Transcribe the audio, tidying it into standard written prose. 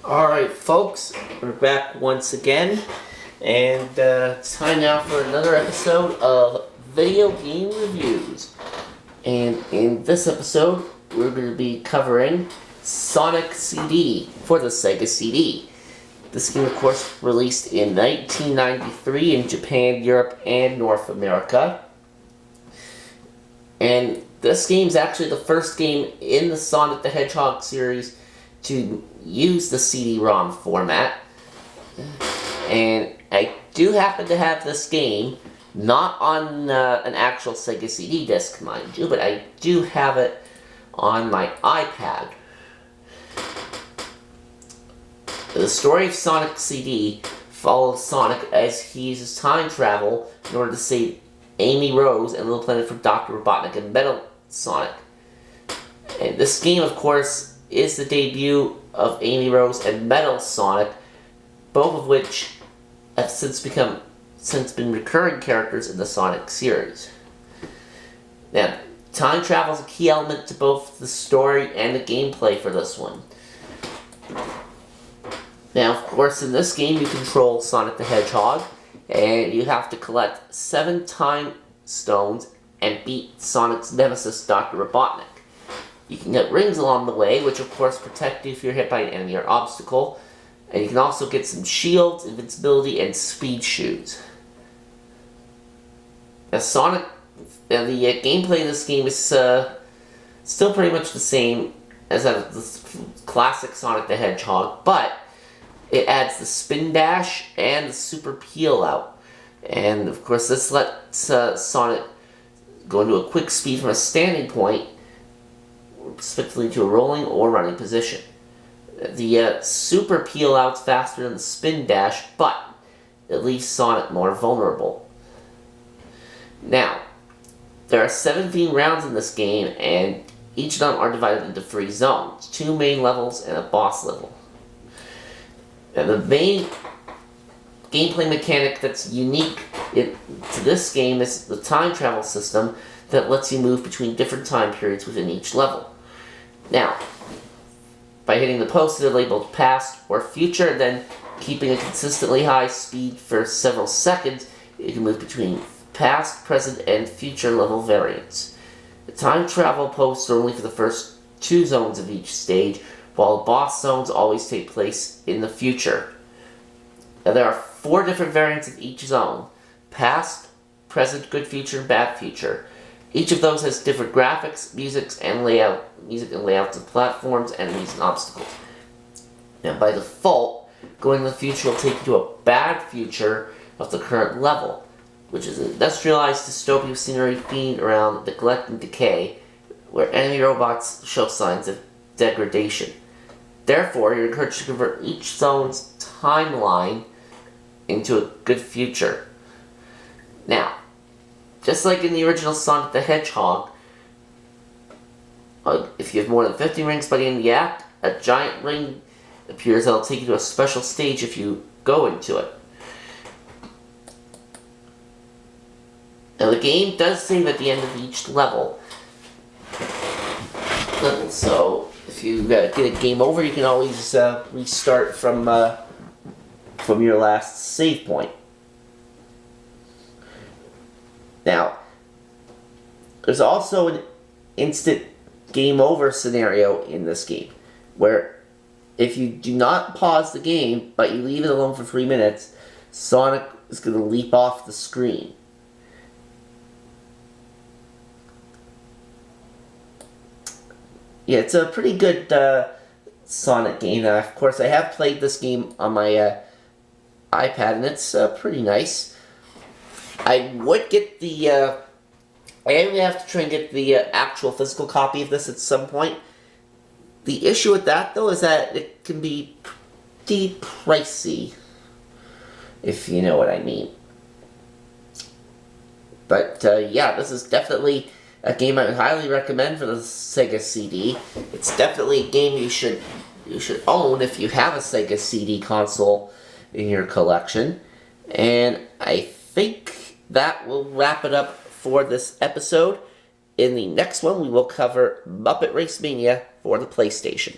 Alright folks, we're back once again, and it's time now for another episode of Video Game Reviews. And in this episode, we're going to be covering Sonic CD for the Sega CD. This game, of course, released in 1993 in Japan, Europe, and North America. And this game's actually the first game in the Sonic the Hedgehog series to use the CD-ROM format. And I do happen to have this game, not on an actual Sega CD disc, mind you, but I do have it on my iPad. The story of Sonic CD follows Sonic as he uses time travel in order to save Amy Rose and Little Planet from Dr. Robotnik and Metal Sonic. And this game, of course, is the debut of Amy Rose and Metal Sonic, both of which have since been recurring characters in the Sonic series. Now, time travel is a key element to both the story and the gameplay for this one. Now, of course, in this game you control Sonic the Hedgehog, and you have to collect 7 time stones and beat Sonic's nemesis, Dr. Robotnik. You can get rings along the way, which of course protect you if you're hit by an enemy or obstacle. And you can also get some shields, invincibility, and speed shoes. Now the gameplay in this game is still pretty much the same as the classic Sonic the Hedgehog, but it adds the spin dash and the super peel out. And of course this lets Sonic go into a quick speed from a standing point, respectively to a rolling or running position. The super peel out's faster than the spin dash, but it leaves Sonic more vulnerable. Now, there are 17 rounds in this game, and each of them are divided into 3 zones, 2 main levels and a boss level. And the main gameplay mechanic that's unique to this game is the time travel system that lets you move between different time periods within each level. Now, by hitting the posts that are labeled past or future, then keeping a consistently high speed for several seconds, you can move between past, present, and future level variants. The time travel posts are only for the first 2 zones of each stage, while the boss zones always take place in the future. Now, there are 4 different variants of each zone: past, present, good future, and bad future. Each of those has different graphics, music and layouts of platforms, enemies, and obstacles. Now, by default, going to the future will take you to a bad future of the current level, which is an industrialized dystopian scenery themed around neglect and decay, where enemy robots show signs of degradation. Therefore, you're encouraged to convert each zone's timeline into a good future. Now, just like in the original Sonic the Hedgehog, if you have more than 50 rings by the end of the act, a giant ring appears that'll take you to a special stage if you go into it. Now the game does save at the end of each level. So if you get a game over, you can always restart from your last save point. Now, there's also an instant game over scenario in this game, where if you do not pause the game, but you leave it alone for 3 minutes, Sonic is going to leap off the screen. Yeah, it's a pretty good Sonic game. Now, of course, I have played this game on my iPad, and it's pretty nice. I would get I am have to try and get the actual physical copy of this at some point. The issue with that, though, is that it can be pretty pricey, if you know what I mean. But yeah, this is definitely a game I would highly recommend for the Sega CD. It's definitely a game you should own if you have a Sega CD console in your collection. And I think that will wrap it up for this episode. In the next one, we will cover Muppet Race Mania for the PlayStation.